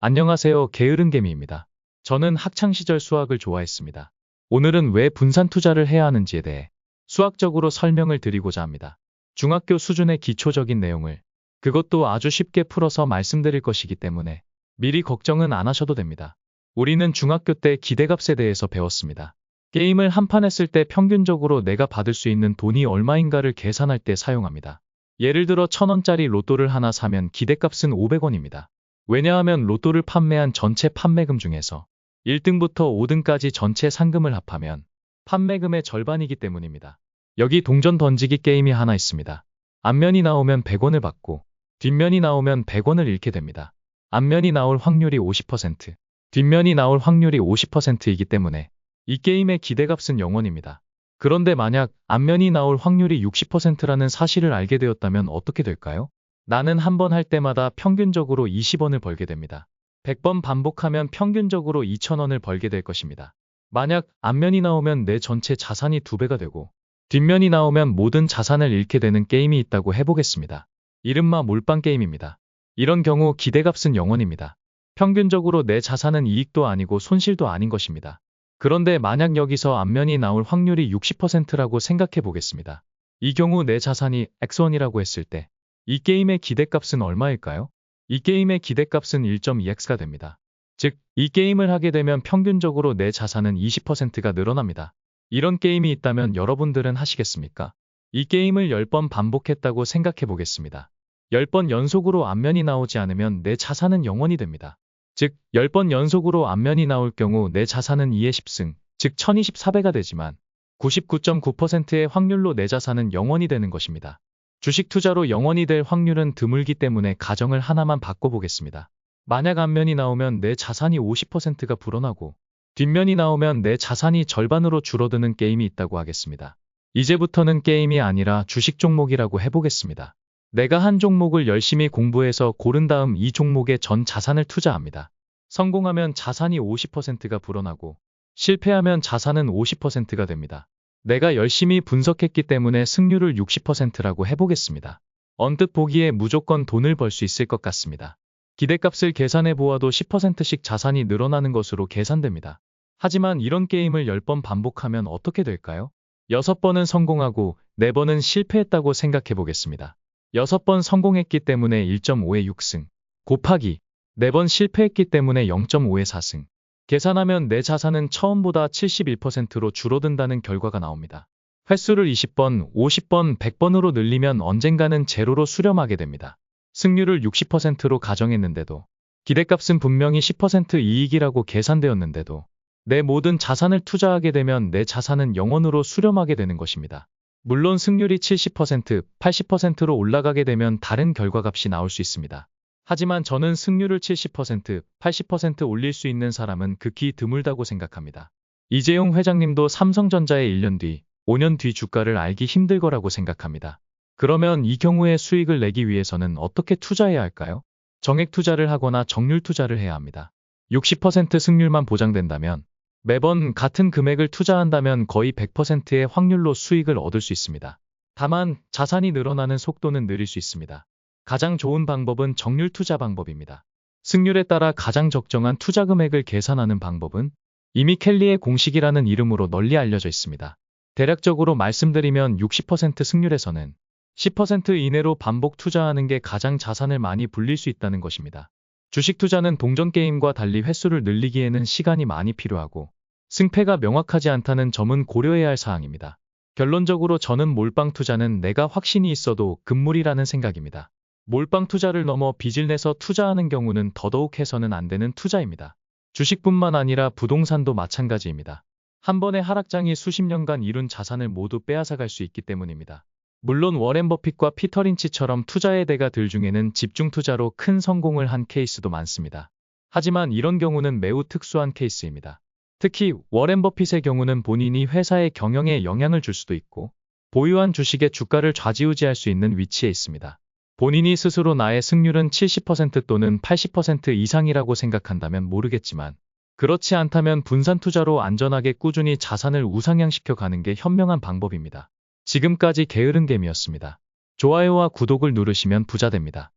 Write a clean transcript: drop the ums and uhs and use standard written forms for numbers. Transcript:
안녕하세요. 게으른개미입니다. 저는 학창시절 수학을 좋아했습니다. 오늘은 왜 분산 투자를 해야 하는지에 대해 수학적으로 설명을 드리고자 합니다. 중학교 수준의 기초적인 내용을 그것도 아주 쉽게 풀어서 말씀드릴 것이기 때문에 미리 걱정은 안 하셔도 됩니다. 우리는 중학교 때 기대값에 대해서 배웠습니다. 게임을 한 판 했을 때 평균적으로 내가 받을 수 있는 돈이 얼마인가를 계산할 때 사용합니다. 예를 들어 1000원짜리 로또를 하나 사면 기대값은 500원입니다. 왜냐하면 로또를 판매한 전체 판매금 중에서 1등부터 5등까지 전체 상금을 합하면 판매금의 절반이기 때문입니다. 여기 동전 던지기 게임이 하나 있습니다. 앞면이 나오면 100원을 받고 뒷면이 나오면 100원을 잃게 됩니다. 앞면이 나올 확률이 50%, 뒷면이 나올 확률이 50%이기 때문에 이 게임의 기대값은 0원입니다. 그런데 만약 앞면이 나올 확률이 60%라는 사실을 알게 되었다면 어떻게 될까요? 나는 한 번 할 때마다 평균적으로 20원을 벌게 됩니다. 100번 반복하면 평균적으로 2000원을 벌게 될 것입니다. 만약 앞면이 나오면 내 전체 자산이 2배가 되고 뒷면이 나오면 모든 자산을 잃게 되는 게임이 있다고 해보겠습니다. 이른바 몰빵 게임입니다. 이런 경우 기대값은 0원입니다. 평균적으로 내 자산은 이익도 아니고 손실도 아닌 것입니다. 그런데 만약 여기서 앞면이 나올 확률이 60%라고 생각해 보겠습니다. 이 경우 내 자산이 X1이라고 했을 때 이 게임의 기대값은 얼마일까요? 이 게임의 기대값은 1.2x가 됩니다. 즉, 이 게임을 하게 되면 평균적으로 내 자산은 20%가 늘어납니다. 이런 게임이 있다면 여러분들은 하시겠습니까? 이 게임을 10번 반복했다고 생각해 보겠습니다. 10번 연속으로 앞면이 나오지 않으면 내 자산은 0원이 됩니다. 즉, 10번 연속으로 앞면이 나올 경우 내 자산은 2의 10승, 즉 1024배가 되지만 99.9%의 확률로 내 자산은 0원이 되는 것입니다. 주식 투자로 0원이 될 확률은 드물기 때문에 가정을 하나만 바꿔보겠습니다. 만약 앞면이 나오면 내 자산이 50%가 불어나고 뒷면이 나오면 내 자산이 절반으로 줄어드는 게임이 있다고 하겠습니다. 이제부터는 게임이 아니라 주식 종목이라고 해보겠습니다. 내가 한 종목을 열심히 공부해서 고른 다음 이 종목에 전 자산을 투자합니다. 성공하면 자산이 50%가 불어나고 실패하면 자산은 50%가 됩니다. 내가 열심히 분석했기 때문에 승률을 60%라고 해보겠습니다. 언뜻 보기에 무조건 돈을 벌 수 있을 것 같습니다. 기대값을 계산해 보아도 10%씩 자산이 늘어나는 것으로 계산됩니다. 하지만 이런 게임을 10번 반복하면 어떻게 될까요? 6번은 성공하고 4번은 실패했다고 생각해 보겠습니다. 6번 성공했기 때문에 1.5의 6승, 곱하기 4번 실패했기 때문에 0.5의 4승. 계산하면 내 자산은 처음보다 71%로 줄어든다는 결과가 나옵니다. 횟수를 20번, 50번, 100번으로 늘리면 언젠가는 제로로 수렴하게 됩니다. 승률을 60%로 가정했는데도 기대값은 분명히 10% 이익이라고 계산되었는데도 내 모든 자산을 투자하게 되면 내 자산은 0원으로 수렴하게 되는 것입니다. 물론 승률이 70%, 80%로 올라가게 되면 다른 결과값이 나올 수 있습니다. 하지만 저는 승률을 70%, 80% 올릴 수 있는 사람은 극히 드물다고 생각합니다. 이재용 회장님도 삼성전자의 1년 뒤, 5년 뒤 주가를 알기 힘들 거라고 생각합니다. 그러면 이 경우에 수익을 내기 위해서는 어떻게 투자해야 할까요? 정액 투자를 하거나 정률 투자를 해야 합니다. 60% 승률만 보장된다면 매번 같은 금액을 투자한다면 거의 100%의 확률로 수익을 얻을 수 있습니다. 다만 자산이 늘어나는 속도는 느릴 수 있습니다. 가장 좋은 방법은 정률 투자 방법입니다. 승률에 따라 가장 적정한 투자 금액을 계산하는 방법은 이미 켈리의 공식이라는 이름으로 널리 알려져 있습니다. 대략적으로 말씀드리면 60% 승률에서는 10% 이내로 반복 투자하는 게 가장 자산을 많이 불릴 수 있다는 것입니다. 주식 투자는 동전 게임과 달리 횟수를 늘리기에는 시간이 많이 필요하고 승패가 명확하지 않다는 점은 고려해야 할 사항입니다. 결론적으로 저는 몰빵 투자는 내가 확신이 있어도 금물이라는 생각입니다. 몰빵 투자를 넘어 빚을 내서 투자하는 경우는 더더욱 해서는 안 되는 투자입니다. 주식뿐만 아니라 부동산도 마찬가지입니다. 한 번의 하락장이 수십 년간 이룬 자산을 모두 빼앗아갈 수 있기 때문입니다. 물론 워렌 버핏과 피터 린치처럼 투자의 대가들 중에는 집중 투자로 큰 성공을 한 케이스도 많습니다. 하지만 이런 경우는 매우 특수한 케이스입니다. 특히 워렌 버핏의 경우는 본인이 회사의 경영에 영향을 줄 수도 있고 보유한 주식의 주가를 좌지우지할 수 있는 위치에 있습니다. 본인이 스스로 나의 승률은 70% 또는 80% 이상이라고 생각한다면 모르겠지만 그렇지 않다면 분산 투자로 안전하게 꾸준히 자산을 우상향시켜 가는 게 현명한 방법입니다. 지금까지 게으른개미였습니다. 좋아요와 구독을 누르시면 부자 됩니다.